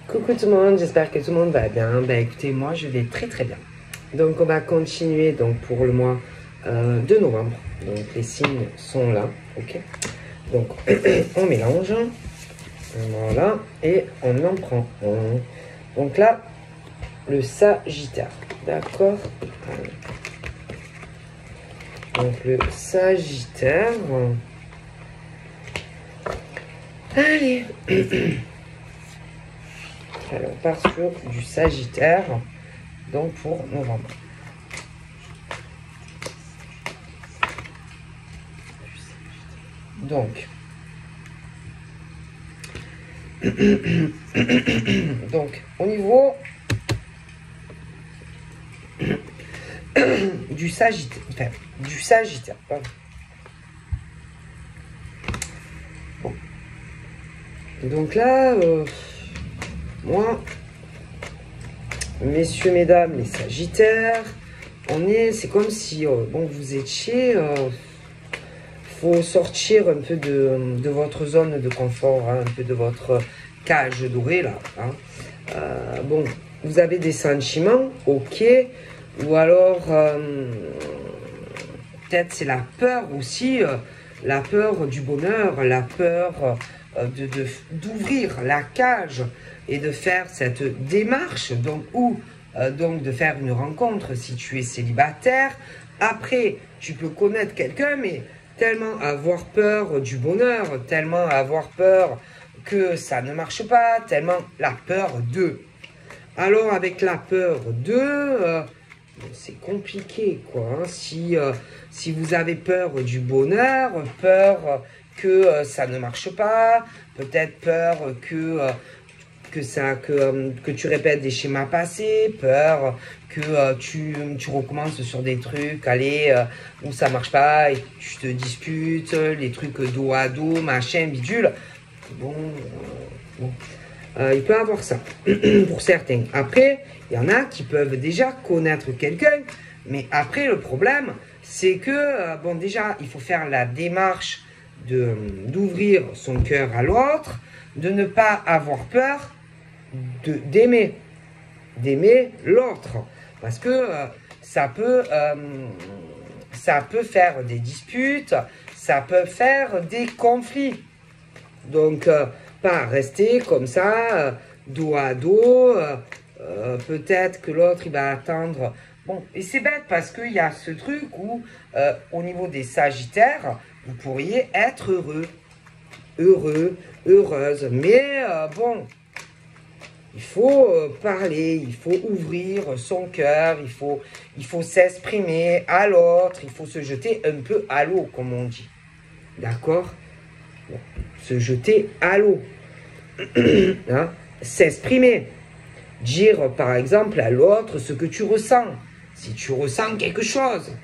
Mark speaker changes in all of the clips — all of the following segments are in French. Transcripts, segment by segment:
Speaker 1: Coucou tout le monde, j'espère que tout le monde va bien. Ben écoutez, moi je vais très très bien. Donc on va continuer donc pour le mois de novembre. Donc les signes sont là, ok. Donc on mélange, voilà, et on en prend un. Donc là, le Sagittaire, d'accord. Donc le Sagittaire. Allez. Alors, on part sur du Sagittaire, donc pour novembre. Donc, au niveau du Sagittaire, enfin, pardon. Bon. Donc là, moi, messieurs, mesdames, les Sagittaires, c'est comme si, bon, vous étiez, faut sortir un peu de votre zone de confort, hein, un peu de votre cage dorée, là. Hein. Bon, vous avez des sentiments, ok, ou alors, peut-être c'est la peur aussi, la peur du bonheur, la peur d'ouvrir la cage et de faire cette démarche, donc, ou donc de faire une rencontre si tu es célibataire. Après, tu peux connaître quelqu'un, mais tellement avoir peur du bonheur, tellement avoir peur que ça ne marche pas, tellement la peur de. Alors avec la peur de, c'est compliqué quoi. Hein. Si vous avez peur du bonheur, peur que ça ne marche pas, peut-être peur que tu répètes des schémas passés, peur que tu recommences sur des trucs, allez, où ça marche pas, et tu te disputes, les trucs dos à dos, machin, bidule. Bon, bon. Il peut y avoir ça, pour certains. Après, il y en a qui peuvent déjà connaître quelqu'un, mais après, le problème, c'est que, bon, déjà, il faut faire la démarche d'ouvrir son cœur à l'autre, de ne pas avoir peur, d'aimer l'autre, parce que ça peut faire des disputes, ça peut faire des conflits. Donc, pas rester comme ça, dos à dos, peut-être que l'autre, il va attendre. Bon, et c'est bête parce qu'il y a ce truc où, au niveau des Sagittaires, vous pourriez être heureux, heureuse. Mais, bon, il faut parler, il faut ouvrir son cœur, il faut s'exprimer à l'autre, il faut se jeter un peu à l'eau, comme on dit. D'accord ? Bon, se jeter à l'eau. Hein? S'exprimer. Dire, par exemple, à l'autre ce que tu ressens. Si tu ressens quelque chose.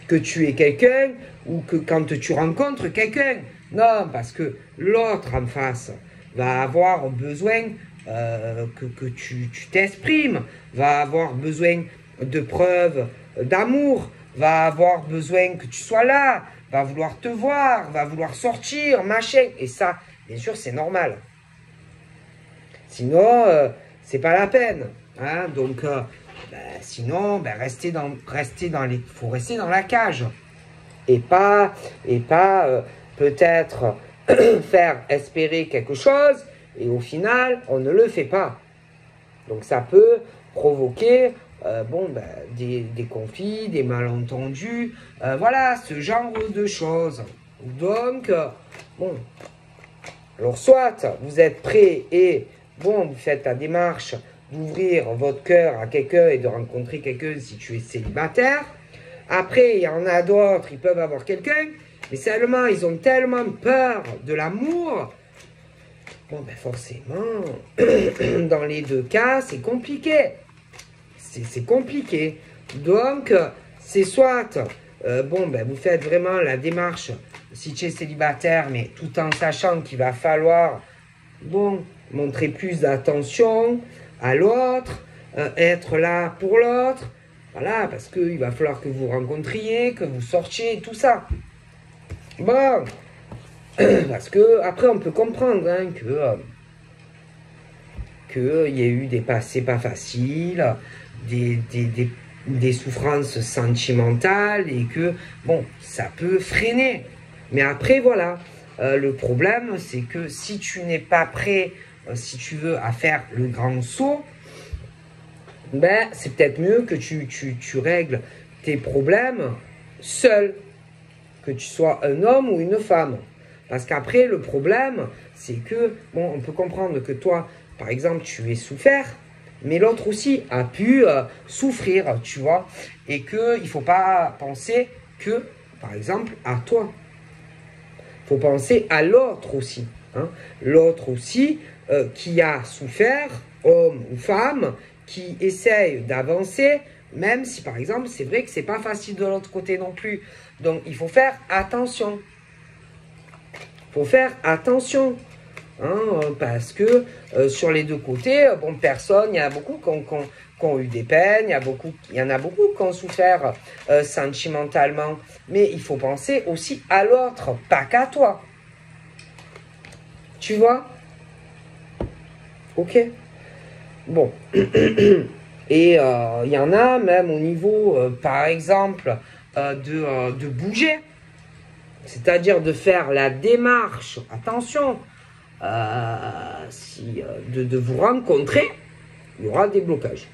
Speaker 1: Que tu es quelqu'un ou que quand tu rencontres quelqu'un. Non, parce que l'autre en face va avoir besoin que tu t'exprimes, va avoir besoin de preuves d'amour, va avoir besoin que tu sois là, va vouloir te voir, va vouloir sortir, machin. Et ça, bien sûr, c'est normal. Sinon, c'est pas la peine. Hein? Donc, sinon, faut rester dans la cage. Et pas peut-être faire espérer quelque chose et au final, on ne le fait pas. Donc, ça peut provoquer des conflits, des malentendus, voilà, ce genre de choses. Donc, bon, alors soit vous êtes prêt et, bon, vous faites la démarche d'ouvrir votre cœur à quelqu'un et de rencontrer quelqu'un si tu es célibataire. Après, il y en a d'autres, ils peuvent avoir quelqu'un, mais seulement, ils ont tellement peur de l'amour. Bon, ben forcément, dans les deux cas, c'est compliqué. C'est compliqué. Donc, c'est soit, vous faites vraiment la démarche, si tu es célibataire, mais tout en sachant qu'il va falloir, bon, montrer plus d'attention à l'autre, être là pour l'autre. Voilà, parce qu'il va falloir que vous rencontriez, que vous sortiez, tout ça. Bon, parce que après on peut comprendre hein, que qu'il y ait eu des passés pas faciles, des souffrances sentimentales et que, bon, ça peut freiner. Mais après, voilà, le problème, c'est que si tu n'es pas prêt, si tu veux, à faire le grand saut, ben, c'est peut-être mieux que tu règles tes problèmes seul, que tu sois un homme ou une femme. Parce qu'après, le problème, c'est que, bon, on peut comprendre que toi, par exemple, tu es souffert, mais l'autre aussi a pu souffrir, tu vois, et qu'il ne faut pas penser que, par exemple, à toi. Il faut penser à l'autre aussi. Hein. L'autre aussi qui a souffert, homme ou femme, qui essaye d'avancer, même si, par exemple, c'est vrai que ce n'est pas facile de l'autre côté non plus. Donc, il faut faire attention. Il faut faire attention. Hein, parce que sur les deux côtés, bon, personne, il y en a beaucoup qui ont eu des peines, il y en a beaucoup qui ont souffert sentimentalement. Mais il faut penser aussi à l'autre, pas qu'à toi. Tu vois? Ok. Bon. Et il y en a même au niveau, par exemple, de bouger. C'est-à-dire de faire la démarche, attention, de vous rencontrer, il y aura des blocages.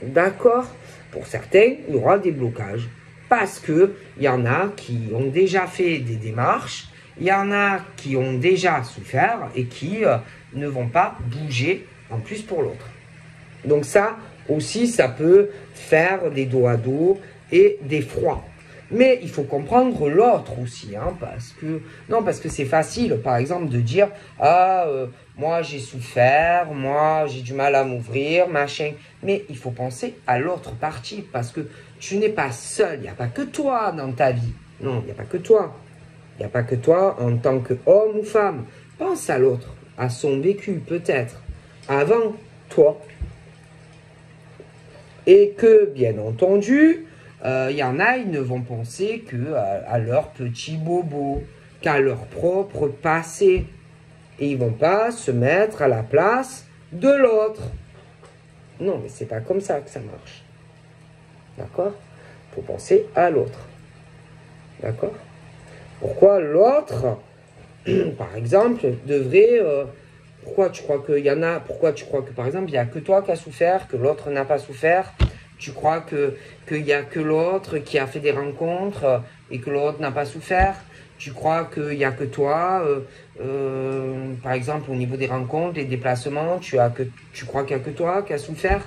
Speaker 1: D'accord? Pour certains, il y aura des blocages. Parce qu'il y en a qui ont déjà fait des démarches, il y en a qui ont déjà souffert et qui ne vont pas bouger en plus pour l'autre. Donc ça aussi, ça peut faire des dos à dos et des froids. Mais il faut comprendre l'autre aussi, hein, parce que c'est facile, par exemple, de dire « Ah, moi j'ai souffert, moi j'ai du mal à m'ouvrir, machin. » Mais il faut penser à l'autre partie, parce que tu n'es pas seul, il n'y a pas que toi dans ta vie. Non, il n'y a pas que toi. Il n'y a pas que toi en tant qu'homme ou femme. Pense à l'autre, à son vécu peut-être, avant toi. Et que, bien entendu, il y en a, ils ne vont penser qu'à leur petit bobo, qu'à leur propre passé. Et ils ne vont pas se mettre à la place de l'autre. Non, mais c'est pas comme ça que ça marche. D'accord? Il faut penser à l'autre. D'accord? Pourquoi l'autre, par exemple, devrait... pourquoi tu crois qu'il y en a... Pourquoi tu crois que, par exemple, il n'y a que toi qui as souffert, que l'autre n'a pas souffert? Tu crois qu'il n'y a que l'autre qui a fait des rencontres et que l'autre n'a pas souffert? Tu crois qu'il n'y a que toi, par exemple, au niveau des rencontres, des déplacements, tu crois qu'il n'y a que toi qui a souffert?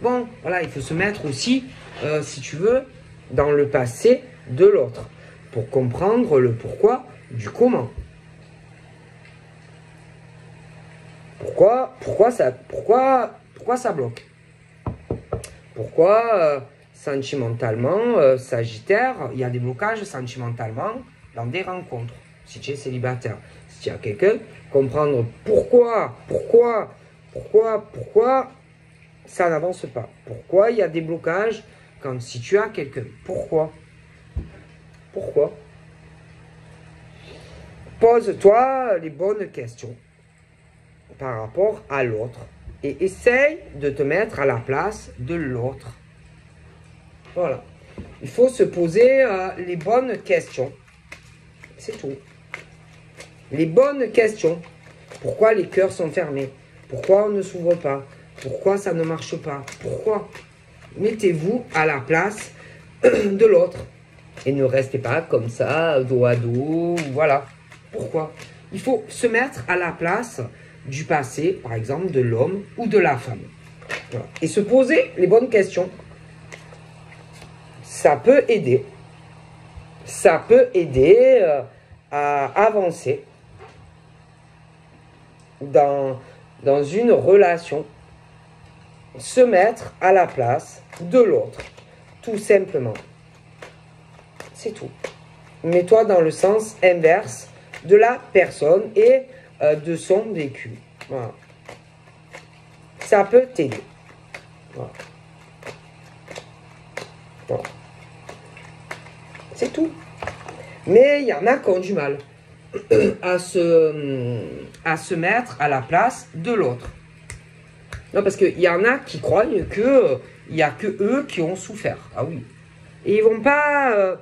Speaker 1: Bon, voilà, il faut se mettre aussi, si tu veux, dans le passé de l'autre, pour comprendre le pourquoi du comment. Pourquoi ça bloque? Pourquoi sentimentalement, Sagittaire, il y a des blocages sentimentalement dans des rencontres, si tu es célibataire. Si tu as quelqu'un, comprendre pourquoi ça n'avance pas. Pourquoi il y a des blocages si tu as quelqu'un. Pourquoi? Pose-toi les bonnes questions par rapport à l'autre et essaye de te mettre à la place de l'autre. Voilà. Il faut se poser les bonnes questions. C'est tout. Les bonnes questions. Pourquoi les cœurs sont fermés? Pourquoi on ne s'ouvre pas? Pourquoi ça ne marche pas? Pourquoi? Mettez-vous à la place de l'autre. Et ne restez pas comme ça, dos à dos. Voilà. Pourquoi? Il faut se mettre à la place du passé, par exemple, de l'homme ou de la femme. Voilà. Et se poser les bonnes questions. Ça peut aider. Ça peut aider à avancer dans une relation. Se mettre à la place de l'autre. Tout simplement. C'est tout. Mets-toi dans le sens inverse de la personne et de son vécu. Voilà. Ça peut t'aider. Voilà. Voilà. C'est tout. Mais il y en a qui ont du mal à se mettre à la place de l'autre. Non, parce qu'il y en a qui croient que il n'y a que eux qui ont souffert. Ah oui. Et ils vont pas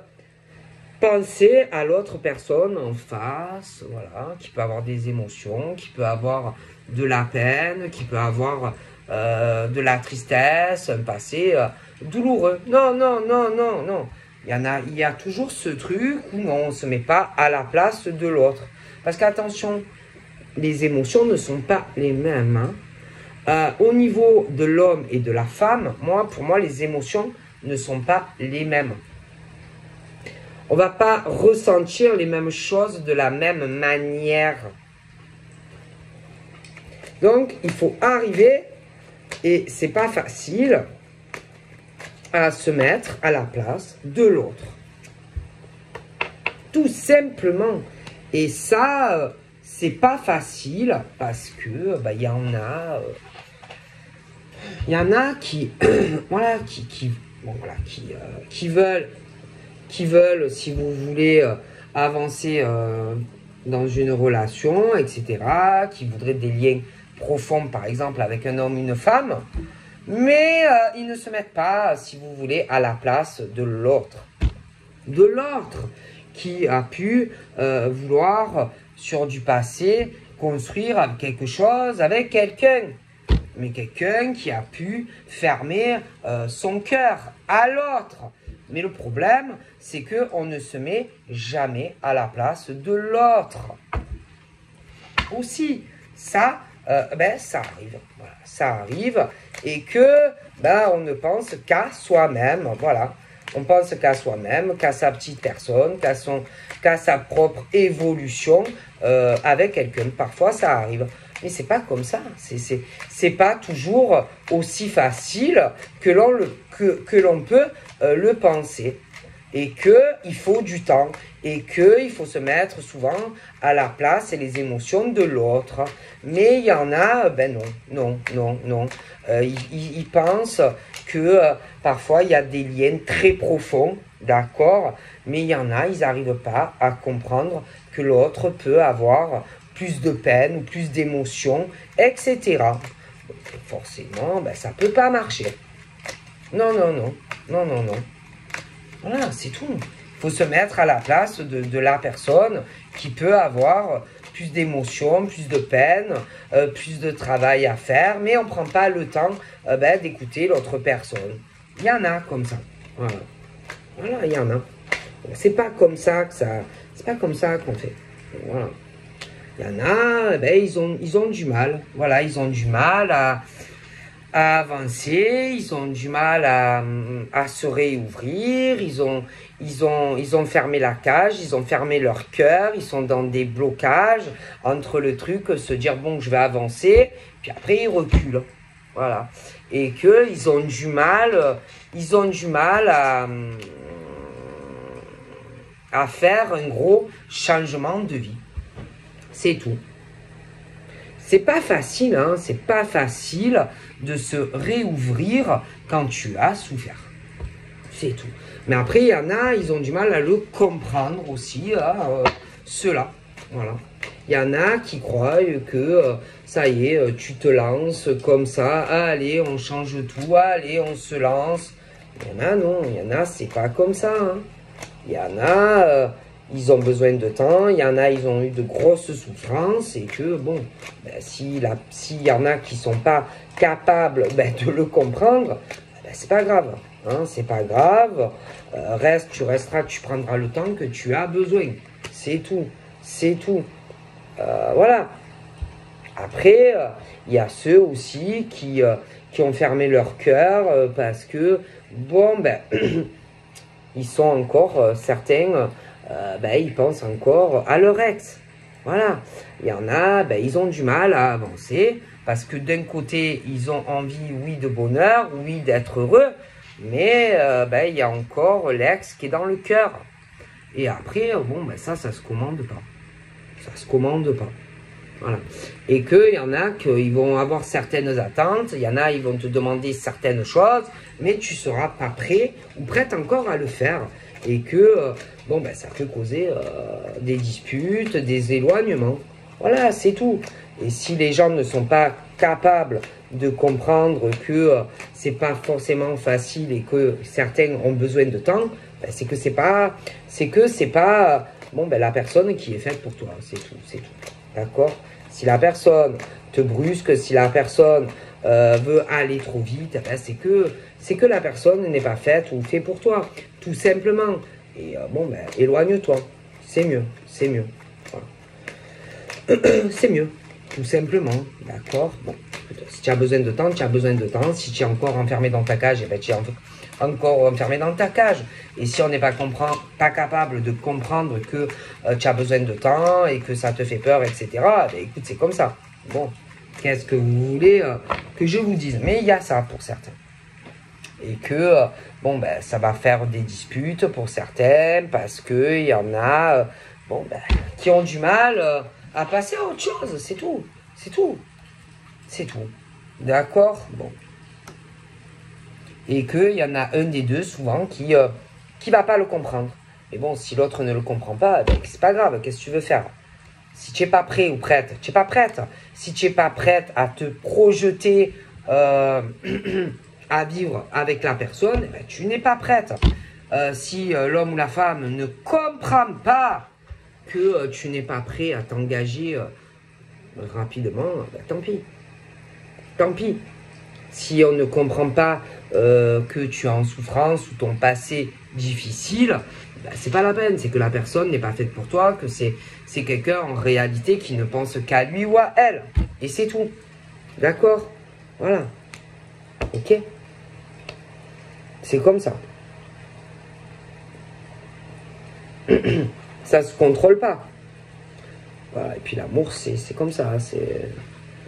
Speaker 1: penser à l'autre personne en face, voilà, qui peut avoir des émotions, qui peut avoir de la peine, qui peut avoir de la tristesse, un passé douloureux. Non, non, non, non, non. Il y a toujours ce truc où non, on ne se met pas à la place de l'autre. Parce qu'attention, les émotions ne sont pas les mêmes. Hein. Au niveau de l'homme et de la femme, pour moi, les émotions ne sont pas les mêmes. On ne va pas ressentir les mêmes choses de la même manière. Donc, il faut arriver, et c'est pas facile, à se mettre à la place de l'autre. Tout simplement. Et ça, c'est pas facile parce que il y en a qui voilà, qui veulent, si vous voulez, avancer dans une relation, etc., qui voudraient des liens profonds, par exemple, avec un homme, une femme, mais ils ne se mettent pas, si vous voulez, à la place de l'autre. De l'autre qui a pu vouloir, sur du passé, construire quelque chose avec quelqu'un. Mais quelqu'un qui a pu fermer son cœur à l'autre. Mais le problème, c'est qu'on ne se met jamais à la place de l'autre. Aussi, ça arrive. Voilà, ça arrive. Et que, on ne pense qu'à soi-même. Voilà. On pense qu'à soi-même, qu'à sa petite personne, qu'à sa propre évolution avec quelqu'un. Parfois, ça arrive. Mais c'est pas comme ça. C'est pas toujours aussi facile que l'on peut le penser. Et qu'il faut du temps. Et qu'il faut se mettre souvent à la place et les émotions de l'autre. Mais il y en a, non. Ils pensent que parfois il y a des liens très profonds, d'accord, mais il y en a, ils n'arrivent pas à comprendre que l'autre peut avoir plus de peine ou plus d'émotions, etc. Forcément, ça ne peut pas marcher. Non. Voilà, c'est tout. Il faut se mettre à la place de la personne qui peut avoir plus d'émotions, plus de peine, plus de travail à faire, mais on ne prend pas le temps d'écouter l'autre personne. Il y en a comme ça. Voilà, il y en a. C'est pas comme ça c'est pas comme ça qu'on fait. Voilà. Il y en a, ils ont du mal. Voilà, ils ont du mal à avancer, ils ont du mal à se réouvrir, ils ont fermé la cage, ils ont fermé leur cœur, ils sont dans des blocages entre le truc, se dire bon, je vais avancer, puis après ils reculent. Voilà. Et qu'ils ont du mal, à faire un gros changement de vie. C'est tout. C'est pas facile, hein, c'est pas facile de se réouvrir quand tu as souffert. C'est tout. Mais après, il y en a, ils ont du mal à le comprendre aussi, cela. Voilà. Il y en a qui croient que ça y est, tu te lances comme ça, allez, on change tout, allez, on se lance. Il y en a, non, il y en a, c'est pas comme ça. Hein. Il y en a, ils ont besoin de temps, il y en a, ils ont eu de grosses souffrances et que, bon, s'il y en a qui ne sont pas capables de le comprendre, c'est pas grave. Hein, c'est pas grave, tu resteras, tu prendras le temps que tu as besoin. C'est tout, c'est tout. Voilà. Après, il y a ceux aussi qui ont fermé leur cœur parce que, bon, ils sont encore, certains, ils pensent encore à leur ex. Voilà. Il y en a, ils ont du mal à avancer parce que d'un côté, ils ont envie, oui, de bonheur, oui, d'être heureux, mais il y a encore l'ex qui est dans le cœur. Et après, bon, ça se commande pas. Ça se commande pas. Voilà. Et qu'il y en a qui vont avoir certaines attentes, il y en a, ils vont te demander certaines choses, mais tu ne seras pas prêt ou prête encore à le faire. Et que, ça peut causer des disputes, des éloignements. Voilà, c'est tout. Et si les gens ne sont pas capable de comprendre que c'est pas forcément facile et que certains ont besoin de temps, ben, c'est que c'est pas bon, ben, la personne qui est faite pour toi, c'est tout, d'accord? Si la personne te brusque, si la personne veut aller trop vite, ben, c'est que la personne n'est pas faite ou fait pour toi, tout simplement. Et bon, ben, éloigne-toi, c'est mieux, voilà. C'est mieux, tout simplement, d'accord? Bon, si tu as besoin de temps, tu as besoin de temps. Si tu es encore enfermé dans ta cage, eh ben, tu es encore enfermé dans ta cage. Et si on n'est pas capable de comprendre que tu as besoin de temps et que ça te fait peur, etc., ben, écoute, c'est comme ça. Bon, qu'est-ce que vous voulez que je vous dise? Mais il y a ça pour certains. Et que, bon, ben, ça va faire des disputes pour certains parce qu'il y en a, bon, ben, qui ont du mal à passer à autre chose. C'est tout. D'accord? Bon. Et qu'il y en a un des deux, souvent, qui va pas le comprendre. Mais bon, si l'autre ne le comprend pas, ben, c'est pas grave. Qu'est-ce que tu veux faire? Si tu n'es pas prêt ou prête, tu n'es pas prête. Si tu n'es pas prête à te projeter à vivre avec la personne, ben, tu n'es pas prête. Si l'homme ou la femme ne comprend pas que tu n'es pas prêt à t'engager rapidement, ben, tant pis. Tant pis. Si on ne comprend pas que tu es en souffrance ou ton passé difficile, ben, c'est pas la peine. C'est que la personne n'est pas faite pour toi, que c'est quelqu'un en réalité qui ne pense qu'à lui ou à elle. Et c'est tout. D'accord? Voilà. Ok? C'est comme ça. Ça se contrôle pas. Voilà. Et puis l'amour, c'est comme ça.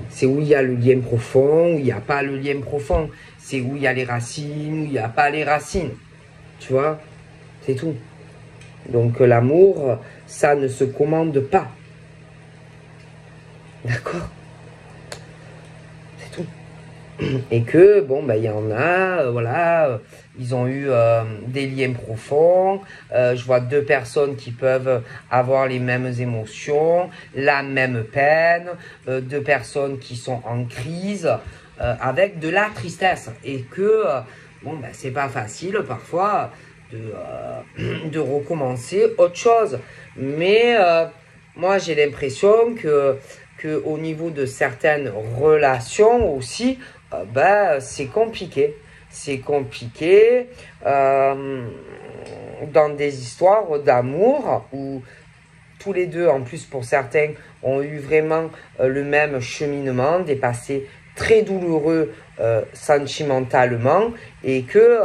Speaker 1: C'est où il y a le lien profond, où il n'y a pas le lien profond. C'est où il y a les racines, où il n'y a pas les racines. Tu vois? C'est tout. Donc l'amour, ça ne se commande pas. D'accord? C'est tout. Et que, bon, ben, il y en a, voilà, ils ont eu des liens profonds. Je vois deux personnes qui peuvent avoir les mêmes émotions, la même peine, deux personnes qui sont en crise, avec de la tristesse. Et que, bon, ben, c'est pas facile parfois de recommencer autre chose. Mais moi, j'ai l'impression que au niveau de certaines relations aussi, ben, c'est compliqué. C'est compliqué dans des histoires d'amour où tous les deux, en plus pour certains, ont eu vraiment le même cheminement, des passés très douloureux sentimentalement, et que,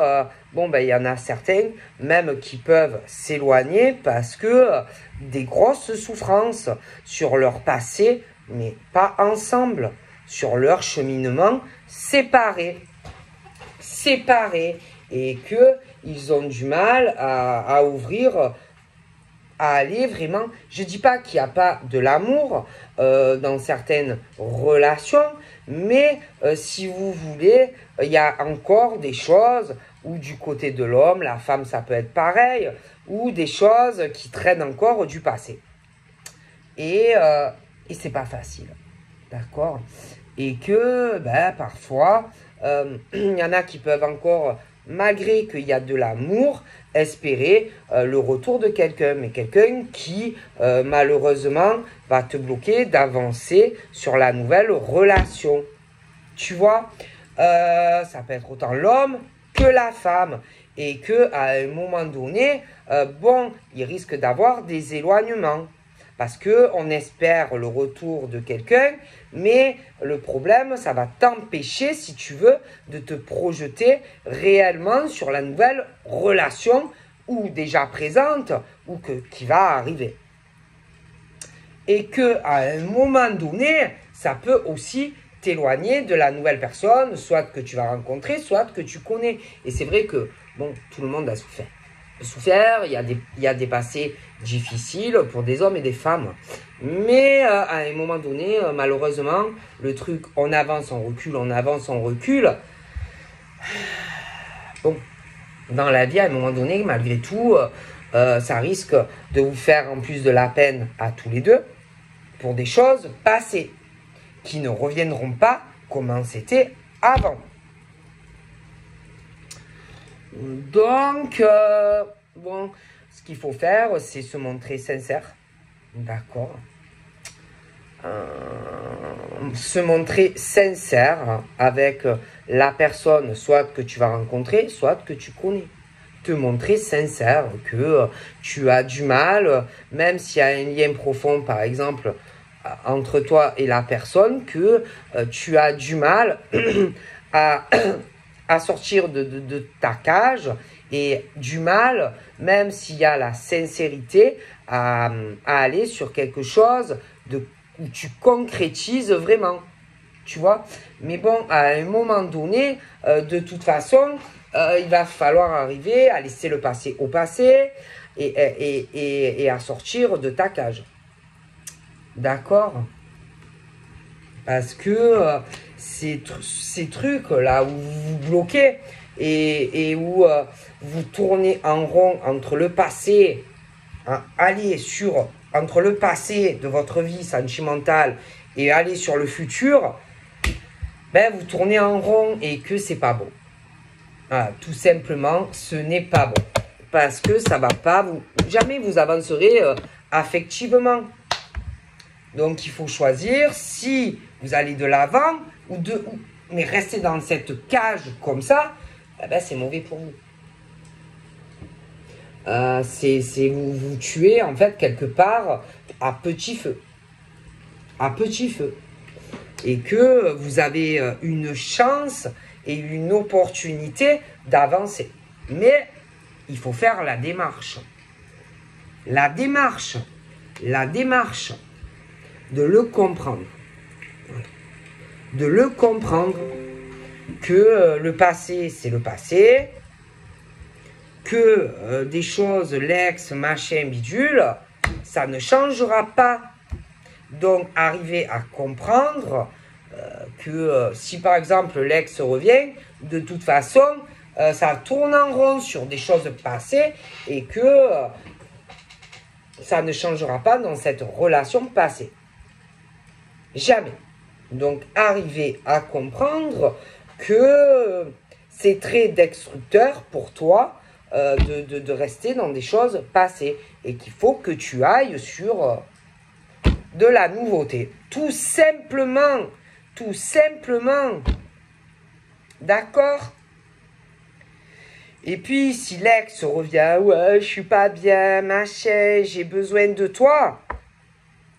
Speaker 1: bon, ben, il y en a certains même qui peuvent s'éloigner parce que des grosses souffrances sur leur passé, mais pas ensemble, sur leur cheminement séparés, et que ils ont du mal à ouvrir, à aller vraiment. Je dis pas qu'il n'y a pas de l'amour dans certaines relations, mais si vous voulez, il y a encore des choses où du côté de l'homme, la femme, ça peut être pareil, ou des choses qui traînent encore du passé. Et c'est pas facile, d'accord? Et que, ben, parfois, il y en a qui peuvent encore, malgré qu'il y a de l'amour, espérer le retour de quelqu'un, mais quelqu'un qui, malheureusement, va te bloquer d'avancer sur la nouvelle relation. Tu vois, ça peut être autant l'homme que la femme, et que à un moment donné, bon, il risque d'avoir des éloignements. Parce qu'on espère le retour de quelqu'un, mais le problème, ça va t'empêcher, si tu veux, de te projeter réellement sur la nouvelle relation, ou déjà présente, ou qui va arriver. Et qu'à un moment donné, ça peut aussi t'éloigner de la nouvelle personne, soit que tu vas rencontrer, soit que tu connais. Et c'est vrai que, bon, tout le monde a souffert. Il y a des passés difficiles pour des hommes et des femmes. Mais à un moment donné, malheureusement, le truc, on avance, on recule, on avance, on recule. Bon, dans la vie, à un moment donné, malgré tout, ça risque de vous faire en plus de la peine à tous les deux pour des choses passées qui ne reviendront pas comment c'était avant. Donc, bon, ce qu'il faut faire, c'est se montrer sincère. D'accord. Se montrer sincère avec la personne, soit que tu vas rencontrer, soit que tu connais. Te montrer sincère que tu as du mal, même s'il y a un lien profond, par exemple, entre toi et la personne, que tu as du mal à sortir de ta cage et du mal, même s'il y a la sincérité, à aller sur quelque chose où tu concrétises vraiment. Tu vois? Mais bon, à un moment donné, de toute façon, il va falloir arriver à laisser le passé au passé et à sortir de ta cage. D'accord? Parce que ces trucs-là où vous vous bloquez et où vous tournez en rond entre le passé, hein, entre le passé de votre vie sentimentale et aller sur le futur, ben vous tournez en rond et que c'est pas bon. Voilà, tout simplement, ce n'est pas bon. Parce que ça va pas, jamais vous avancerez affectivement. Donc, il faut choisir si vous allez de l'avant mais rester dans cette cage comme ça, eh ben, c'est mauvais pour vous. Vous tuez en fait quelque part à petit feu. À petit feu. Et que vous avez une chance et une opportunité d'avancer. Mais il faut faire la démarche. La démarche de le comprendre. De le comprendre que le passé, c'est le passé, que des choses, l'ex, machin, bidule, ça ne changera pas. Donc, arriver à comprendre que si par exemple l'ex revient, de toute façon, ça tourne en rond sur des choses passées et que ça ne changera pas dans cette relation passée. Jamais. Donc, arriver à comprendre que c'est très destructeur pour toi de rester dans des choses passées et qu'il faut que tu ailles sur de la nouveauté. Tout simplement. Tout simplement. D'accord? Et puis, si l'ex revient, ouais, je suis pas bien, machin, j'ai besoin de toi.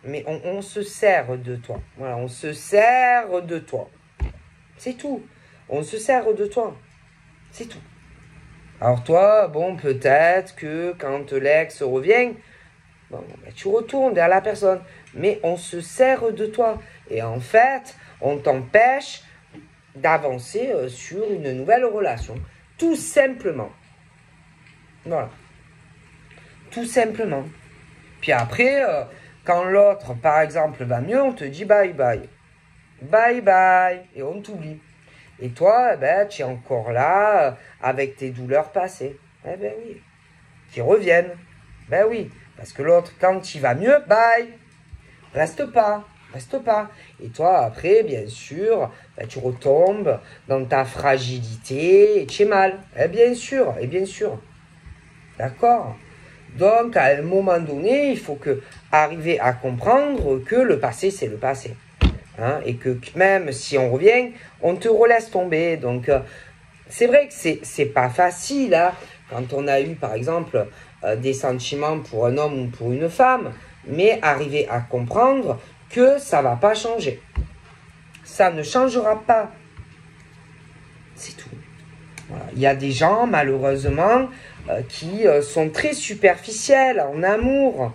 Speaker 1: Mais on se sert de toi. Voilà, on se sert de toi. C'est tout. On se sert de toi. C'est tout. Alors toi, bon, peut-être que quand l'ex revient, bon, ben, tu retournes vers la personne. Mais on se sert de toi. Et en fait, on t'empêche d'avancer sur une nouvelle relation. Tout simplement. Voilà. Tout simplement. Puis après, quand l'autre, par exemple, va mieux, on te dit bye bye. Bye bye. Et on t'oublie. Et toi, ben, tu es encore là avec tes douleurs passées. Eh ben oui. Qui reviennent. Ben oui. Parce que l'autre, quand il va mieux, bye. Reste pas. Reste pas. Et toi, après, bien sûr, ben, tu retombes dans ta fragilité et tu es mal. Eh bien sûr. Et bien sûr. D'accord? Donc, à un moment donné, il faut arriver à comprendre que le passé, c'est le passé. Hein, et que même si on revient, on te relaisse tomber. Donc, c'est vrai que c'est pas facile, hein, quand on a eu, par exemple, des sentiments pour un homme ou pour une femme, mais arriver à comprendre que ça va pas changer. Ça ne changera pas. C'est tout. Voilà. Il y a des gens, malheureusement, qui sont très superficiels en amour.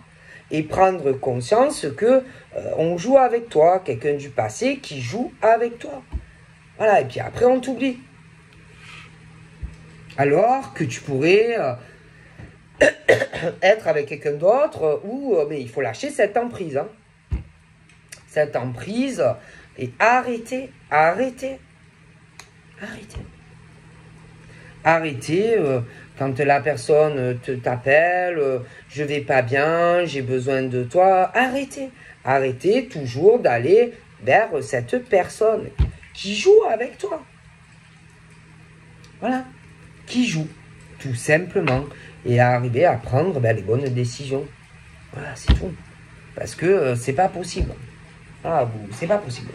Speaker 1: Et prendre conscience que on joue avec toi, quelqu'un du passé qui joue avec toi. Voilà, et puis après on t'oublie. Alors que tu pourrais être avec quelqu'un d'autre où mais il faut lâcher cette emprise. Hein. Cette emprise et arrêter. Arrêtez quand la personne t'appelle, je vais pas bien, j'ai besoin de toi. Arrêtez toujours d'aller vers cette personne qui joue avec toi. Voilà, qui joue, tout simplement, et à arriver à prendre les bonnes décisions. Voilà, c'est tout. Parce que c'est pas possible. Ah, c'est pas possible.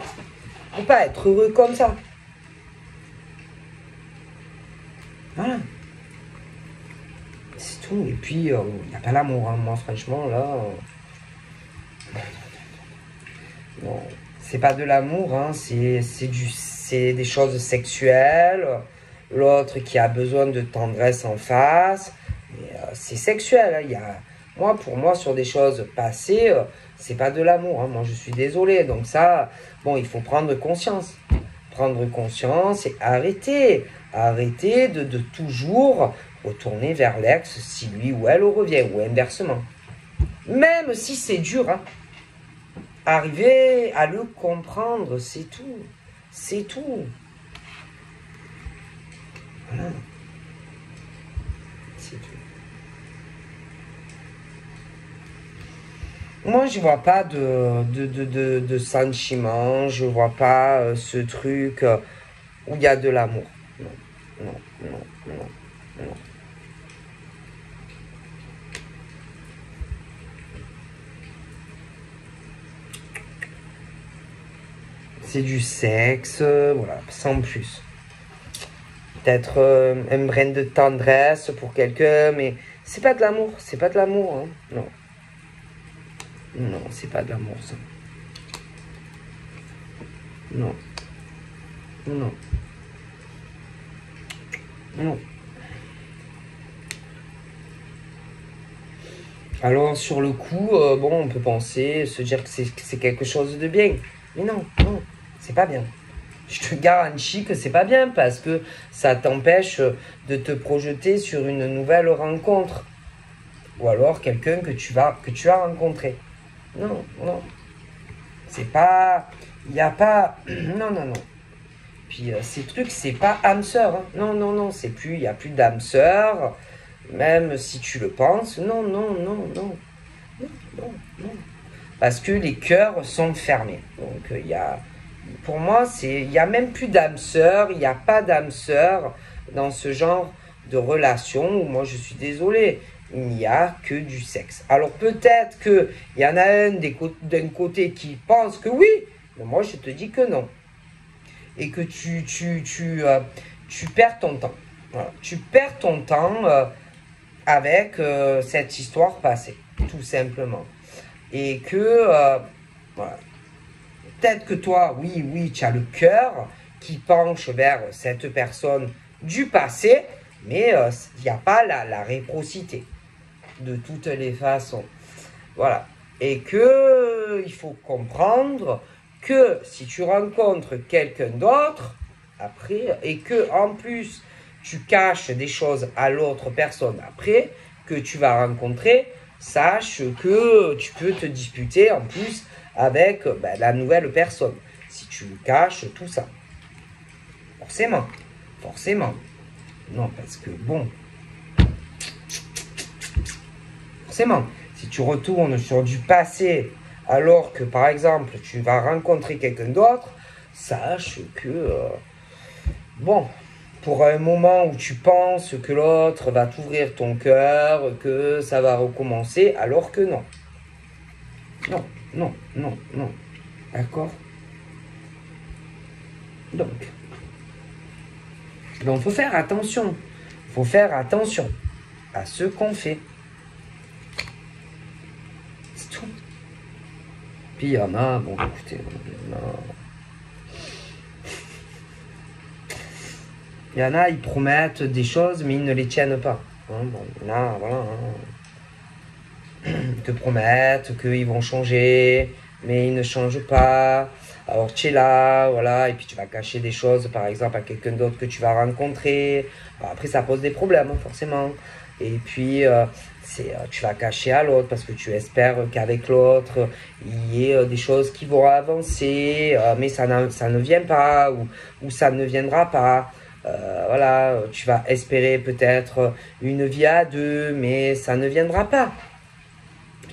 Speaker 1: On peut pas être heureux comme ça. Voilà. C'est tout. Et puis, il n'y a pas l'amour. Hein. Moi, franchement, là... non, c'est pas de l'amour. Hein. C'est des choses sexuelles. L'autre qui a besoin de tendresse en face. C'est sexuel. Hein. Pour moi, sur des choses passées, c'est pas de l'amour. Hein. Moi, je suis désolé. Donc ça, bon, il faut prendre conscience. Prendre conscience et arrêter. Arrêter de toujours retourner vers l'ex si lui ou elle revient, ou inversement. Même si c'est dur, hein. Arriver à le comprendre, c'est tout. C'est tout. Voilà. C'est tout. Moi, je vois pas de sentiment, je vois pas ce truc où il y a de l'amour. Non, non, non, non, non. C'est du sexe, voilà, sans plus. Peut-être un brin de tendresse pour quelqu'un, mais c'est pas de l'amour, c'est pas de l'amour, hein. Non. Non, c'est pas de l'amour, ça. Non. Non. Non. Alors, sur le coup, bon, on peut penser, se dire que c'est quelque chose de bien. Mais non, non, c'est pas bien. Je te garantis que c'est pas bien parce que ça t'empêche de te projeter sur une nouvelle rencontre. Ou alors quelqu'un que tu as rencontré. Non, non. C'est pas... Il n'y a pas... Non, non, non. Puis ces trucs, c'est pas âme sœur. Hein. Non, non, non, c'est plus... Il n'y a plus d'âme sœur. Même si tu le penses. Non, non, non, non. Non, non, non. Parce que les cœurs sont fermés. Donc il y a... Pour moi, il n'y a même plus d'âme sœur. Il n'y a pas d'âme sœur dans ce genre de relation où moi, je suis désolé. Il n'y a que du sexe. Alors peut-être qu'il y en a un d'un côté qui pense que oui, mais moi je te dis que non. Et que tu perds ton temps. Voilà. Tu perds ton temps avec cette histoire passée, tout simplement. Et que, voilà. Peut-être que toi, oui, tu as le cœur qui penche vers cette personne du passé, mais il n'y a pas la réciprocité. De toutes les façons. Voilà. Et que il faut comprendre que si tu rencontres quelqu'un d'autre, après, et que en plus tu caches des choses à l'autre personne après, que tu vas rencontrer, sache que tu peux te disputer en plus avec la nouvelle personne. Si tu caches tout ça. Forcément. Forcément. Non, parce que bon... Forcément, si tu retournes sur du passé alors que, par exemple, tu vas rencontrer quelqu'un d'autre, sache que, bon, pour un moment où tu penses que l'autre va t'ouvrir ton cœur, que ça va recommencer, alors que non. Non, non, non, non. D'accord? Donc, il faut faire attention. Il faut faire attention à ce qu'on fait. Puis il y en a, bon écoutez, il y en a, ils promettent des choses, mais ils ne les tiennent pas. Hein, bon, là, voilà. Hein. Ils te promettent qu'ils vont changer, mais ils ne changent pas. Alors tu es là, voilà, et puis tu vas cacher des choses, par exemple, à quelqu'un d'autre que tu vas rencontrer. Alors, après, ça pose des problèmes, hein, forcément. Et puis, tu vas cacher à l'autre parce que tu espères qu'avec l'autre, il y ait des choses qui vont avancer, mais ça ne vient pas ou ça ne viendra pas. Voilà, tu vas espérer peut-être une vie à deux, mais ça ne viendra pas.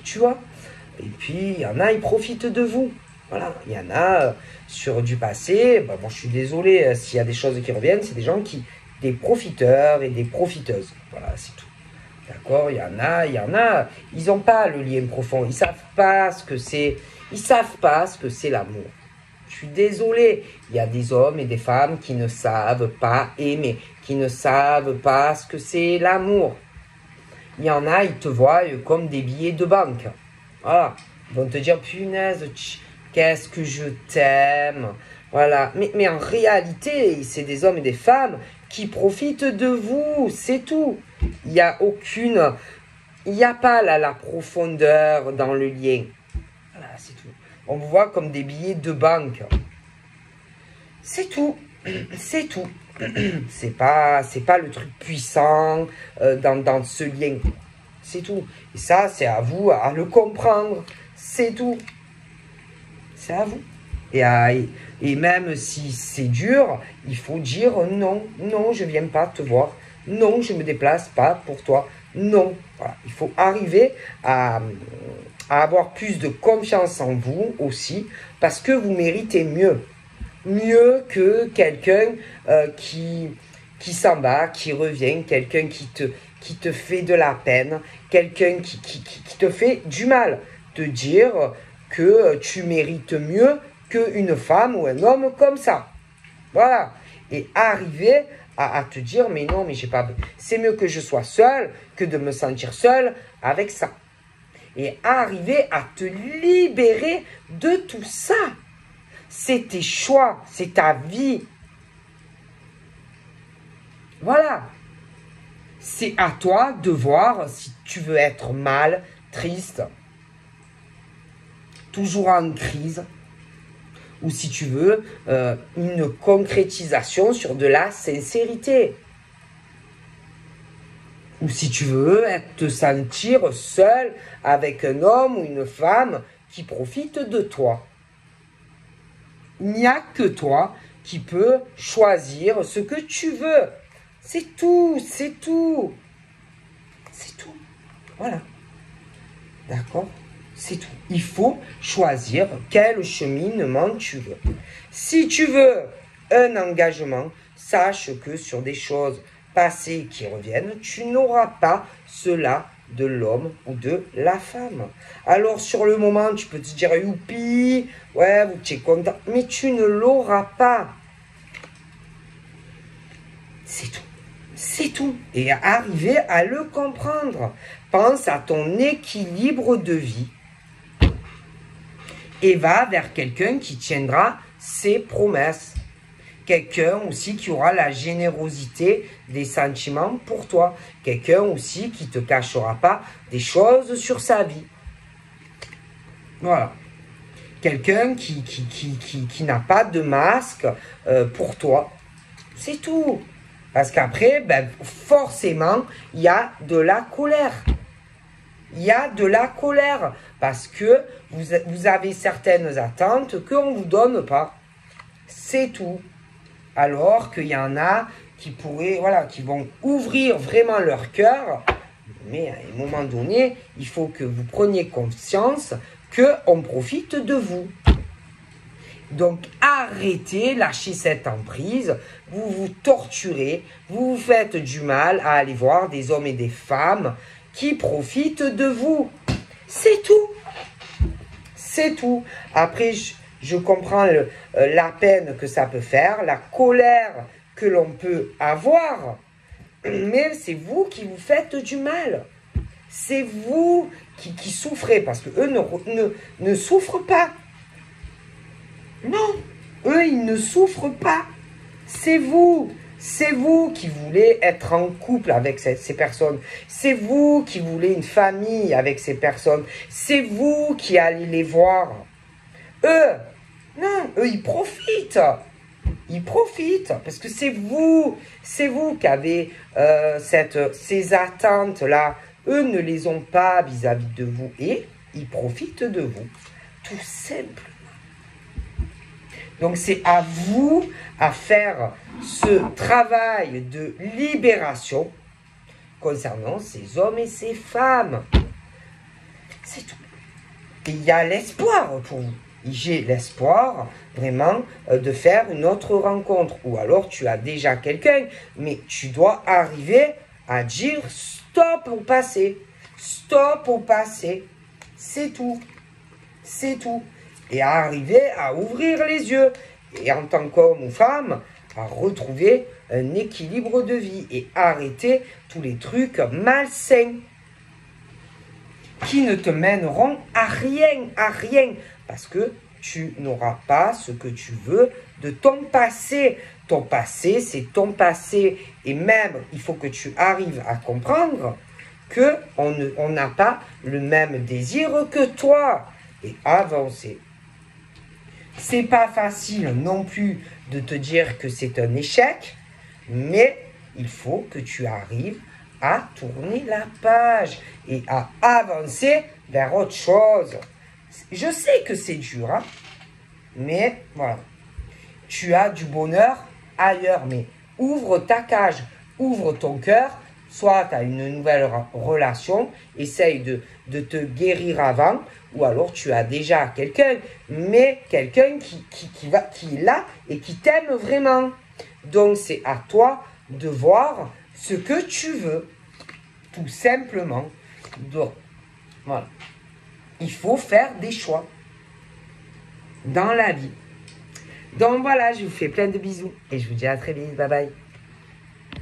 Speaker 1: Tu vois? Et puis, il y en a, ils profitent de vous. Voilà, il y en a sur du passé, bah, bon, je suis désolé, s'il y a des choses qui reviennent, c'est des gens des profiteurs et des profiteuses. Voilà, c'est tout. D'accord, il y en a, ils n'ont pas le lien profond, ils savent pas ce que c'est, ils savent pas ce que c'est l'amour. Je suis désolé, il y a des hommes et des femmes qui ne savent pas aimer, qui ne savent pas ce que c'est l'amour. Il y en a, ils te voient comme des billets de banque. Voilà, ils vont te dire, punaise, qu'est-ce que je t'aime. Voilà, mais en réalité, c'est des hommes et des femmes qui profitent de vous, c'est tout. Il n'y a pas la profondeur dans le lien. Voilà, c'est tout. On vous voit comme des billets de banque. C'est tout. C'est tout. C'est pas le truc puissant dans ce lien. C'est tout. Et ça, c'est à vous à le comprendre. C'est tout. C'est à vous. Et même si c'est dur, il faut dire non, non, je ne viens pas te voir. Non, je ne me déplace pas pour toi. Non. Voilà. Il faut arriver à avoir plus de confiance en vous aussi, parce que vous méritez mieux. Mieux que quelqu'un qui s'en va, qui revient, quelqu'un qui te fait de la peine, quelqu'un qui te fait du mal. Te dire que tu mérites mieux qu'une femme ou un homme comme ça. Voilà. Et arriver à te dire, mais non, mais j'ai pas... C'est mieux que je sois seul que de me sentir seul avec ça. Et arriver à te libérer de tout ça. C'est tes choix, c'est ta vie. Voilà. C'est à toi de voir si tu veux être mal, triste, toujours en crise, ou si tu veux une concrétisation sur de la sincérité. Ou si tu veux te sentir seul avec un homme ou une femme qui profite de toi. Il n'y a que toi qui peux choisir ce que tu veux. C'est tout, c'est tout. C'est tout. Voilà. D'accord ? C'est tout. Il faut choisir quel cheminement tu veux. Si tu veux un engagement, sache que sur des choses passées qui reviennent, tu n'auras pas cela de l'homme ou de la femme. Alors sur le moment, tu peux te dire youpi, ouais, tu es content, mais tu ne l'auras pas. C'est tout. C'est tout. Et arriver à le comprendre. Pense à ton équilibre de vie et va vers quelqu'un qui tiendra ses promesses. Quelqu'un aussi qui aura la générosité des sentiments pour toi. Quelqu'un aussi qui ne te cachera pas des choses sur sa vie. Voilà. Quelqu'un qui n'a pas de masque pour toi. C'est tout. Parce qu'après, ben, forcément, il y a de la colère. Il y a de la colère. Parce que vous avez certaines attentes qu'on ne vous donne pas. C'est tout. Alors qu'il y en a qui pourraient, voilà, qui vont ouvrir vraiment leur cœur. Mais à un moment donné, il faut que vous preniez conscience qu'on profite de vous. Donc arrêtez, lâchez cette emprise, vous vous torturez, vous vous faites du mal à aller voir des hommes et des femmes qui profitent de vous. C'est tout. C'est tout. Après, je comprends la peine que ça peut faire, la colère que l'on peut avoir, mais c'est vous qui vous faites du mal. C'est vous qui souffrez, parce qu'eux ne souffrent pas. Non, eux, ils ne souffrent pas. C'est vous qui voulez être en couple avec ces personnes. C'est vous qui voulez une famille avec ces personnes. C'est vous qui allez les voir. Eux, non, eux, ils profitent. Ils profitent parce que c'est vous qui avez ces attentes-là. Eux ne les ont pas vis-à-vis de vous et ils profitent de vous. Tout simplement. Donc, c'est à vous à faire ce travail de libération concernant ces hommes et ces femmes. C'est tout. Et il y a l'espoir pour vous. j'ai l'espoir vraiment de faire une autre rencontre. Ou alors tu as déjà quelqu'un, mais tu dois arriver à dire stop au passé. Stop au passé. C'est tout. C'est tout. Et à arriver à ouvrir les yeux. Et en tant qu'homme ou femme, à retrouver un équilibre de vie et arrêter tous les trucs malsains qui ne te mèneront à rien, parce que tu n'auras pas ce que tu veux de ton passé. Ton passé, c'est ton passé, et même, il faut que tu arrives à comprendre qu'on n'a pas le même désir que toi, et avancer. C'est pas facile non plus de te dire que c'est un échec, mais il faut que tu arrives à tourner la page et à avancer vers autre chose. Je sais que c'est dur, hein, mais voilà. Tu as du bonheur ailleurs, mais ouvre ta cage, ouvre ton cœur, soit tu as une nouvelle relation, essaye de te guérir avant, ou alors tu as déjà quelqu'un, mais quelqu'un qui est là et qui t'aime vraiment. Donc c'est à toi de voir ce que tu veux, tout simplement. Donc, voilà. Il faut faire des choix dans la vie. Donc voilà, je vous fais plein de bisous et je vous dis à très vite. Bye bye.